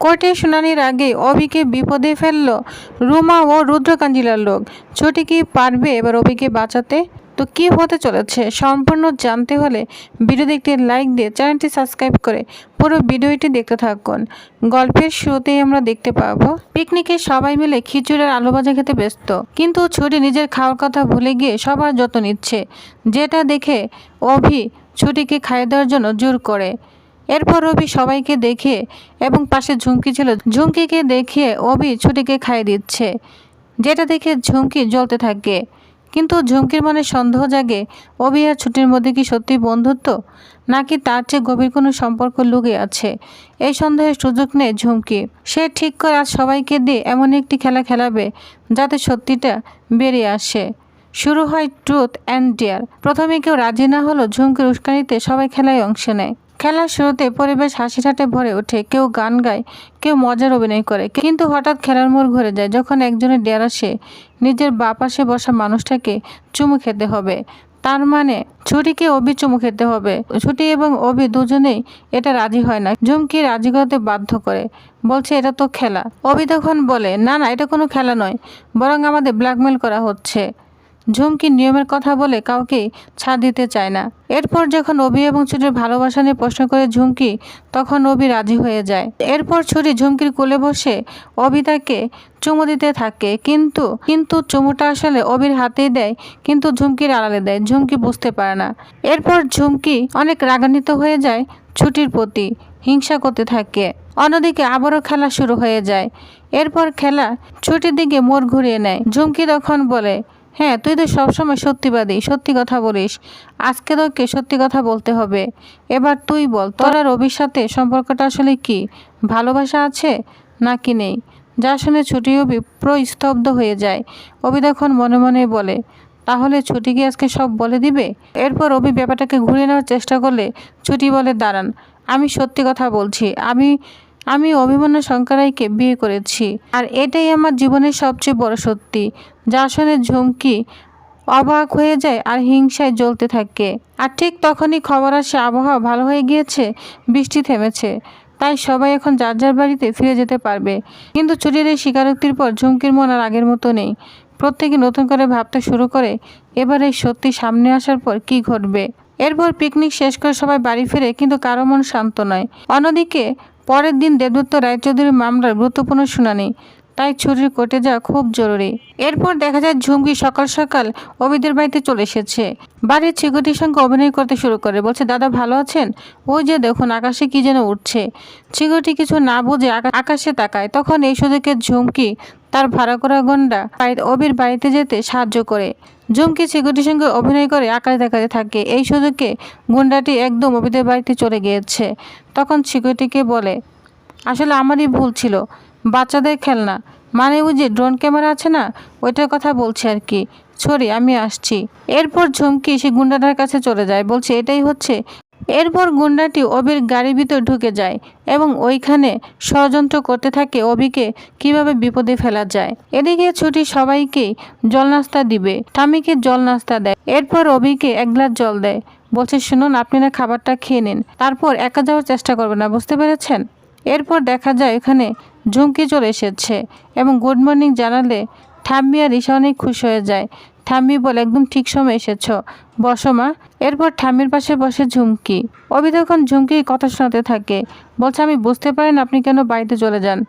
কোর্টে শুনানির আগে অভিকে বিপদে ফেলল রুমা ও রুদ্রকাঞ্জিলার লোক। ছুটি কি পারবে এবার অভিকে বাঁচাতে? তো কি হতে চলেছে সম্পূর্ণ জানতে হলে ভিডিওতে একটি লাইক দিয়ে চ্যানেলটি সাবস্ক্রাইব করে পুরো ভিডিওটি দেখতে থাকুন। গল্পের শুরুতেই আমরা দেখতে পাবো পিকনিকে সবাই মিলে খিচুড়ির আলু ভাজা খেতে ব্যস্ত, কিন্তু ছুটি নিজের খাওয়ার কথা ভুলে গিয়ে সবার যত্ন নিচ্ছে, যেটা দেখে অভি ছুটিকে খাইয়ে দেওয়ার জন্য জোর করে। এরপর অভি সবাইকে দেখে এবং পাশে ঝুমকি ছিল, ঝুমকিকে দেখিয়ে অভি ছুটিকে খাইয়ে দিচ্ছে, যেটা দেখে ঝুমকি জ্বলতে থাকে। কিন্তু ঝুমকির মনে সন্দেহ জাগে, অভি আর ছুটির মধ্যে কি সত্যি বন্ধুত্ব, নাকি তার চেয়ে গভীর কোনো সম্পর্ক লুকিয়ে আছে। এই সন্দেহের সুযোগ নেয় ঝুমকি। সে ঠিক করে আজ সবাইকে দিয়ে এমন একটি খেলা খেলাবে যাতে সত্যিটা বেরিয়ে আসে। শুরু হয় ট্রুথ অ্যান্ড ডেয়ার। প্রথমে কেউ রাজি না হলো ঝুমকির উস্কানিতে সবাই খেলায় অংশ নেয়। খেলার শুরুতে পরিবেশ হাসি ঠাটে ভরে ওঠে, কেউ গান গায়, কেউ মজার অভিনয় করে। কিন্তু হঠাৎ খেলার মোড় ঘুরে যায় যখন একজনের ডেয়ার আসে নিজের বাঁ পাশে বসা মানুষটাকে চুমু খেতে হবে। তার মানে ছুটিকে অভি চুমু খেতে হবে। ছুটি এবং অভি দুজনেই এটা রাজি হয় না। ঝুমকি রাজি করতে বাধ্য করে, বলছে এটা তো খেলা। অভি তখন বলে না না, এটা কোনো খেলা নয়, বরং আমাদের ব্ল্যাকমেল করা হচ্ছে। ঝুমকি নিয়মের কথা বলে কাউকে ছাড় দিতে চায় না। এরপর যখন অভি এবং ছুটির ভালোবাসা নিয়ে প্রশ্ন করে ঝুমকি, তখন অভি রাজি হয়ে যায়। এরপর ছুটি ঝুমকির কোলে বসে অভি তাকে চুমু দিতে থাকে, কিন্তু চুমুটা আসলে অভির হাতেই দেয়, কিন্তু ঝুমকির আড়ালে দেয়। ঝুমকি বুঝতে পারে না। এরপর ঝুমকি অনেক রাগান্বিত হয়ে যায়, ছুটির প্রতি হিংসা করতে থাকে। অন্যদিকে আবারও খেলা শুরু হয়ে যায়। এরপর খেলা ছুটির দিকে মোড় ঘুরিয়ে নেয়। ঝুমকি তখন বলে, হ্যাঁ তুই তো সবসময় সত্যিবাদী, সত্যি কথা বলিস, আজকে তোকে সত্যি কথা বলতে হবে। এবার তুই বল, তোর আর অভির সাথে সম্পর্কটা আসলে কি? ভালোবাসা আছে নাকি নেই? যা শুনে ছুটি অভি পুরো স্তব্ধ হয়ে যায়। অভি তখন মনে মনে বলে, তাহলে ছুটিকে আজকে সব বলে দিবে? এরপর অভি ব্যাপারটাকে ঘুরিয়ে নেওয়ার চেষ্টা করলে ছুটি বলে, দাঁড়ান, আমি সত্যি কথা বলছি, আমি অভিমন্যু শঙ্করাইকে বিয়ে করেছি, আর এটাই আমার জীবনের সবচেয়ে বড় সত্যি। যা শুনে ঝুমকি অবাক হয়ে যায় আর হিংসায় জ্বলতে থাকে। আর ঠিক তখনই খবর আসে আবহাওয়া ভালো হয়ে গিয়েছে, বৃষ্টি থেমেছে, তাই সবাই এখন যার যার বাড়িতে ফিরে যেতে পারবে। কিন্তু ছুটির এই স্বীকারোক্তির পর ঝুমকির মন আর আগের মতো নেই। প্রত্যেকে নতুন করে ভাবতে শুরু করে এবার এই সত্যি সামনে আসার পর কি ঘটবে। এরপর পিকনিক শেষ করে সবাই বাড়ি ফিরে, কিন্তু কারো মন শান্ত নয়। অন্যদিকে পরের দিন দেবদত্ত রায়চৌধুরীর মামলার গুরুত্বপূর্ণ শুনানি, তাই ছুটির কোর্টে যাওয়া খুব জরুরি। এরপর দেখা যায় ঝুমকি সকাল সকাল অভিদের বাড়িতে চলে এসেছে। বাড়ির চিকুটির সঙ্গে অভিনয় করতে শুরু করে, বলছে দাদা ভালো আছেন? ওই যে দেখুন আকাশে কি যেন উঠছে। চিকুটি কিছু না বুঝে আকাশে তাকায়। তখন এই সুযোগে ঝুমকি তার ভাড়া করা গন্ডা অভির বাড়িতে যেতে সাহায্য করে। ঝুমকি চিকুটির সঙ্গে অভিনয় করে আকাশ দেখাতে থাকে। এই সুযোগে গুন্ডাটি একদম অভিদের বাড়িতে চলে গিয়েছে। তখন চিকুটিকে বলে, আসলে আমারই ভুল ছিল, বাচ্চাদের খেলনা, মানে ওই যে ড্রোন ক্যামেরা আছে না, ওইটার কথা বলছি আর কি, সরি আমি আসছি। এরপর ঝুমকি সে গুন্ডাটার কাছে চলে যায়, বলছে এটাই হচ্ছে। এরপর গুন্ডাটি অভির গাড়ির ভিতর ঢুকে যায় এবং ওইখানে ষড়যন্ত্র করতে থাকে অভিকে কিভাবে বিপদে ফেলা যায়। এদিকে ছুটি সবাইকেই জল নাস্তা দিবে, ঠামিকে জল নাস্তা দেয়। এরপর অভিকে এক গ্লাস জল দেয়, বলছে শুনুন আপনি না খাবারটা খেয়ে নিন, তারপর একা যাওয়ার চেষ্টা করবেন না, বুঝতে পেরেছেন? এরপর দেখা যায় এখানে ঝুমকি চলে এসেছে এবং গুড মর্নিং জানালে ঠাম্মি আর ঈশা অনেক খুশি হয়ে যায়। ঠাম্মি বলে, একদম ঠিক সময় এসেছ, বসো মা। এরপর ঠাম্মির পাশে বসে ঝুমকি। অভি তখন ঝুমকির কথা শোনাতে থাকে, বলছে আমি বুঝতে পারেন আপনি কেন বাড়িতে চলে যান,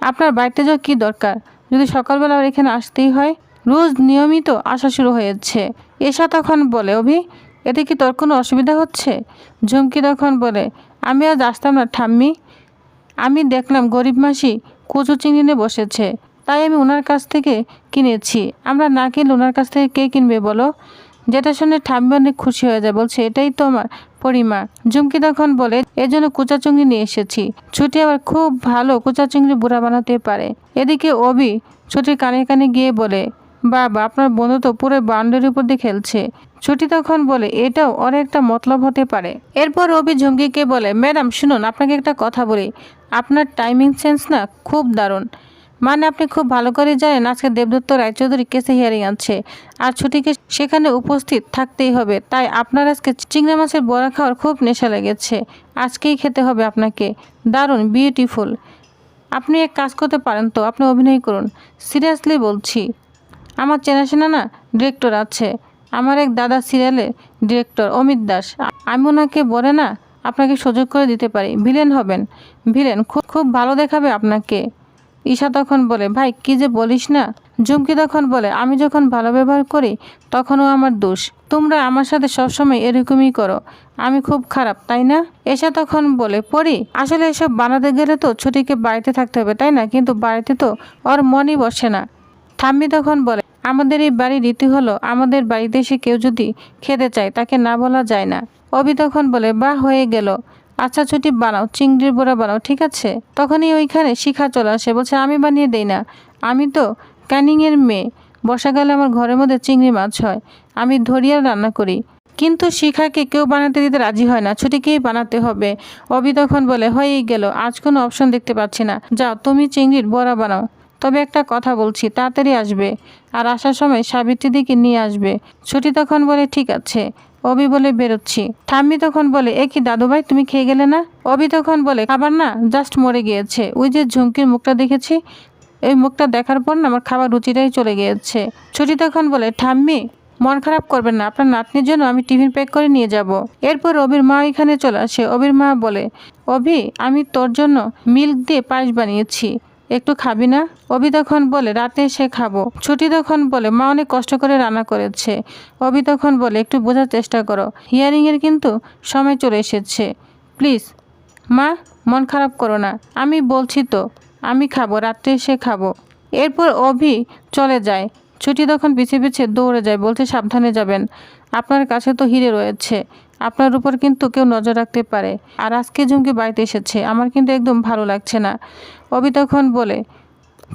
আপনার বাড়িতে যাওয়া কী দরকার, যদি সকালবেলা আর এখানে আসতেই হয়? রোজ নিয়মিত আসা শুরু হয়েছে। ঈশা তখন বলে, অভি এতে কি তোর কোনো অসুবিধা হচ্ছে? ঝুমকি তখন বলে, আমি আজ আসতাম না ঠাম্মি, আমি দেখলাম গরিব মাসি কচু চিংড়ি নিয়ে বসেছে, তাই আমি ওনার কাছ থেকে কিনেছি, আমরা না কিনলে ওনার কাছ থেকে কে কিনবে বলো? যেটা শুনে ঠাম্মি অনেক খুশি হয়ে যায়, বলছে এটাই তো আমার পরিমা। ঝুমকি তখন বলে, এজন্য কুচা চিংড়ি নিয়ে এসেছি, ছুটি আবার খুব ভালো কুচা চিংড়ি বুড়া বানাতে পারে। এদিকে অভি ছুটির কানে কানে গিয়ে বলে, বাবা আপনার বন্ধু তো পুরো বাউন্ডারির উপর দিয়ে খেলছে। ছুটি তখন বলে, এটাও ওর একটা মতলব হতে পারে। এরপর অভি ঝুমকিকে বলে, ম্যাডাম শুনুন আপনাকে একটা কথা বলি, আপনার টাইমিং সেন্স না খুব দারুণ, মানে আপনি খুব ভালো করে জানেন আজকে দেবদত্ত রায়চৌধুরী কেসে হিয়ারিং আছে আর ছুটিকে সেখানে উপস্থিত থাকতেই হবে, তাই আপনার আজকে চিংড়ি মাছের বড়া খাওয়ার খুব নেশা লেগেছে, আজকেই খেতে হবে আপনাকে, দারুণ বিউটিফুল। আপনি এক কাজ করতে পারেন তো, আপনি অভিনয় করুন। সিরিয়াসলি বলছি, আমার চেনাশোনা না ডিরেক্টর আছে, আমার এক দাদা সিরিয়ালের ডিরেক্টর অমিত দাস, আমি ওনাকে বলে না আপনাকে সুযোগ করে দিতে পারি, ভিলেন হবেন। ভিলেন খুব খুব ভালো দেখাবে আপনাকে। ঈশা তখন বলে, ভাই কি যে বলিস না। ঝুমকি তখন বলে, আমি যখন ভালো ব্যবহার করি তখনও আমার দোষ, তোমরা আমার সাথে সবসময় এরকমই করো, আমি খুব খারাপ তাই না? এসা তখন বলে, পরি আসলে এসব বানাতে গেলে তো ছুটিকে বাড়িতে থাকতে হবে তাই না, কিন্তু বাড়িতে তো ওর মনই বসে না। ঠাম্মি তখন বলে, আমাদের এই বাড়ির রীতি হলো আমাদের বাড়িতে এসে কেউ যদি খেতে চায় তাকে না বলা যায় না। অভি তখন বলে, বাহ হয়ে গেল, আচ্ছা ছুটি বানাও, চিংড়ির বড়া বানাও, ঠিক আছে। তখনই ওইখানে শিখা চলে আসে, বলছে আমি বানিয়ে দেই না, আমি তো ক্যানিংয়ের মেয়ে, বর্ষাকালে আমার ঘরের মধ্যে চিংড়ি মাছ হয়, আমি ধরিয়ে রান্না করি। কিন্তু শিখাকে কেউ বানাতে দিতে রাজি হয় না, ছুটিকেই বানাতে হবে। অভি তখন বলে, হয়েই গেল, আজ কোনো অপশন দেখতে পাচ্ছি না, যাও তুমি চিংড়ির বড়া বানাও। তবে একটা কথা বলছি, তাড়াতাড়ি আসবে, আর আসার সময় সাবিত্রী দিকে নিয়ে আসবে। ছুটি তখন বলে, ঠিক আছে। অভি বলে, বেরোচ্ছি। ঠাম্মি তখন বলে, এ কি দাদুভাই, তুমি খেয়ে গেলে না? অভি তখন বলে, খাবার না, জাস্ট মরে গিয়েছে, ওই যে ঝুমকির মুখটা দেখেছি, এই মুখটা দেখার পর না আমার খাবার রুচিটাই চলে গিয়েছে। ছুটি তখন বলে, ঠাম্মি মন খারাপ করবেন না, আপনার নাতনির জন্য আমি টিফিন প্যাক করে নিয়ে যাব। এরপর অভির মা এখানে চলে আসে। অভির মা বলে, অভি আমি তোর জন্য মিল্ক দিয়ে পায়েস বানিয়েছি, একটু খাবি না? অভি তখন বলে, রাতে এসে খাবো। ছুটি তখন বলে, মা অনেক কষ্ট করে রান্না করেছে। অভি তখন বলে, একটু বোঝার চেষ্টা করো, হিয়ারিংয়ের কিন্তু সময় চলে এসেছে, প্লিজ মা মন খারাপ করো না, আমি বলছি তো আমি খাবো, রাত্রে এসে খাবো। এরপর অভি চলে যায়। ছুটি তখন পিছিয়ে পিছিয়ে দৌড়ে যায়, বলছে সাবধানে যাবেন, আপনার কাছে তো হিরে রয়েছে, আপনার উপর কিন্তু কেউ নজর রাখতে পারে। আর আজকে ঝুমকি বাড়িতে এসেছে, আমার কিন্তু একদম ভালো লাগছে না। অভি তখন বলে,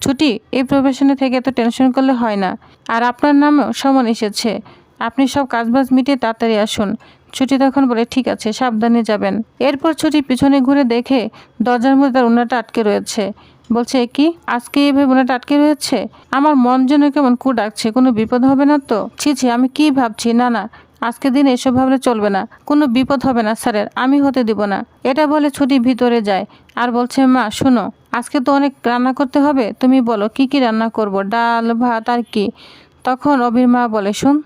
ছুটি এই প্রফেশনে থেকে এত টেনশন করলে হয় না, আর আপনার নামেও সমন এসেছে, আপনি সব কাজবাজ মিটিয়ে তাড়াতাড়ি আসুন। ছুটি তখন বলে, ঠিক আছে, সাবধানে যাবেন। এরপর ছুটি পিছনে ঘুরে দেখে দরজার মধ্যে তার উনাটা আটকে রয়েছে। বলছে, কি আজকে এইভাবে উনাটা আটকে রয়েছে? আমার মন যেন কেমন কু ডাকছে, কোনো বিপদ হবে না তো? ছি ছি, আমি কি ভাবছি, না না, আজকে দিনে এসব ভাবলে চলবে না, কোনো বিপদ হবে না স্যারের, আমি হতে দিব না। এটা বলে ছুটি ভিতরে যায় আর বলছে, মা শোনো, আজকে তো অনেক রান্না করতে হবে, তুমি বলো কি কি রান্না করব, ডাল ভাত আর কি? তখন অভির মা বলে, শোন,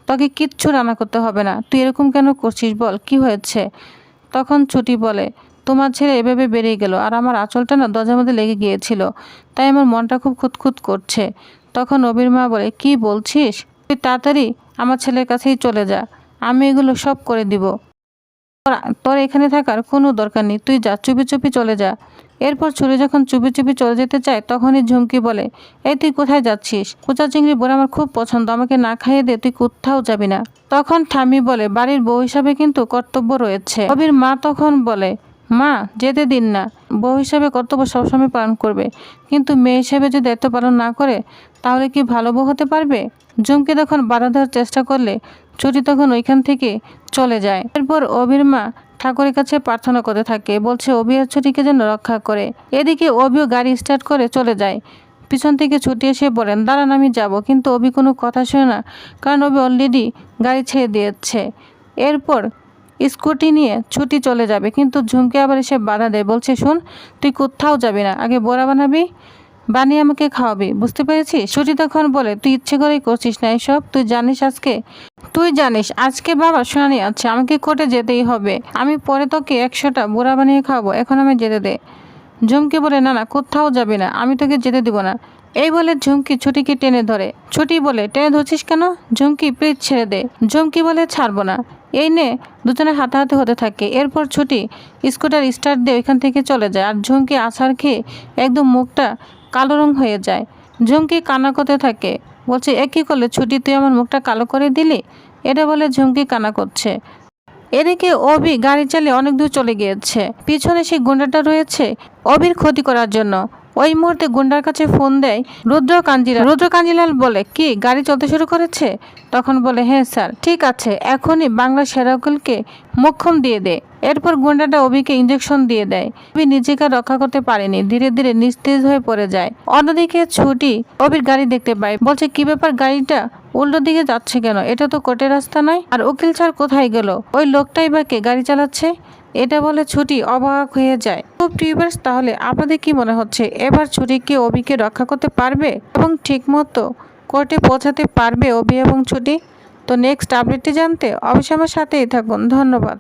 তোকে কিচ্ছু রান্না করতে হবে না, তুই এরকম কেন করছিস, বল কি হয়েছে? তখন ছুটি বলে, তোমার ছেলে এভাবে বেরিয়ে গেল আর আমার আঁচলটা না দরজার মধ্যে লেগে গিয়েছিল, তাই আমার মনটা খুব খুঁতখুত করছে। তখন অবির মা বলে, কি বলছিস, তুই তাড়াতাড়ি আমার ছেলের কাছেই চলে যা, আমি এগুলো সব করে দিব, তোর এখানে থাকার কোনো দরকার নেই, তুই যা, চুপি চুপি চলে যা। এরপর ছুরি যখন চুপি চুপি চলে যেতে চায় তখনই ঝুমকি বলে, এই তুই কোথায় যাচ্ছিস? কুচা চিংড়ি বড়া আমার খুব পছন্দ, আমাকে না খাইয়ে দে, তুই কোথাও যাবি না। তখন ঠাম্মি বলে, বাড়ির বউ হিসাবে কিন্তু কর্তব্য রয়েছে। অবির মা তখন বলে, মা যেতে দিন না, বউ হিসাবে কর্তব্য সবসময় পালন করবে, কিন্তু মেয়ে হিসেবে যদি দায়িত্ব পালন না করে তাহলে কি ভালো বউ হতে পারবে? ঝুমকি তখন বাধা দেওয়ার চেষ্টা করলে ছুটি তখন ওইখান থেকে চলে যায়। এরপর অবির মা ঠাকুরের কাছে প্রার্থনা করতে থাকে, বলছে অভি আর ছুটিকে যেন রক্ষা করে। এদিকে অভিও গাড়ি স্টার্ট করে চলে যায়। পিছন থেকে ছুটি এসে বলেন, দাঁড়ান আমি যাব, কিন্তু অভি কোনো কথা শোনে না, কারণ অভি অলরেডি গাড়ি ছেড়ে দিয়েছে। এরপর স্কুটি নিয়ে ছুটি চলে যাবে, কিন্তু ঝুমকি আবার এসে বাধা দেয়, বলছে, শোন, তুই কোথাও যাবি না, আগে বড়া বানাবি, বানিয়ে আমাকে খাওয়াবি, বুঝতে পেরেছিস? ছুটি তখন বলে, তুই ইচ্ছে করেই করছিস না এসব, তুই জানিস আজকে বাবা শুনানি আছে, আমাকে কোর্টে যেতেই হবে, আমি পরে তোকে 100টা বুড়া বানিয়ে খাওয়াবো, এখন আমি যেতে দে। ঝুমকি বলে, না না, কোথাও যাবি না, আমি তোকে যেতে দিব না। এই বলে ঝুমকি ছুটিকে টেনে ধরে। ছুটি বলে, টেনে ধরছিস কেন? ঝুমকি, প্লিজ ছেড়ে দে। ঝুমকি বলে, ছাড়বো না। এই নে, দুজনে হাতাহাতি হতে থাকে। এরপর ছুটি স্কুটার স্টার্ট দিয়ে ওইখান থেকে চলে যায়, আর ঝুমকি আছাড় খেয়ে একদম মুখটা কালো রং হয়ে যায়। ঝুমকি কান্না করতে থাকে, বলছে, এ কী করলে ছুটি, তুই আমার মুখটা কালো করে দিলি? এটা বলে ঝুমকি কান্না করছে। এদিকে অভি গাড়ি চালিয়ে অনেক দূর চলে গিয়েছে, পিছনে সেই গুন্ডাটা রয়েছে অভির ক্ষতি করার জন্য। ওই মুহূর্তে গুন্ডার কাছে ফোন দেয় রুদ্র কাঞ্জিলাল বলে, কি গাড়ি চলতে শুরু করেছে? তখন বলে, হ্যাঁ স্যার, ঠিক আছে, এখনই বাংলা সেরা উকিলকে মোক্ষম দিয়ে দে। এরপর গুন্ডাটা অভিকে ইঞ্জেকশন দিয়ে দেয়। অভি নিজেকে রক্ষা করতে পারেনি, ধীরে ধীরে নিস্তেজ হয়ে পড়ে যায়। অন্যদিকে ছুটি অভির গাড়ি দেখতে পায়, বলছে, কি ব্যাপার, গাড়িটা উল্টো দিকে যাচ্ছে কেন? এটা তো কোর্টের রাস্তা নয়, আর উকিল স্যার কোথায় গেল? ওই লোকটাই বা কে গাড়ি চালাচ্ছে? এটা বলে ছুটি অবাক হয়ে যায়। তো ভিউয়ার্স, তাহলে আপনাদের কি মনে হচ্ছে এবার ছুটি কি অভিকে রক্ষা করতে পারবে এবং ঠিকমতো কোর্টে পৌঁছাতে পারবে অভি এবং ছুটি? তো নেক্সট আপডেটটি জানতে অবশ্যই আমার সাথেই থাকুন। ধন্যবাদ।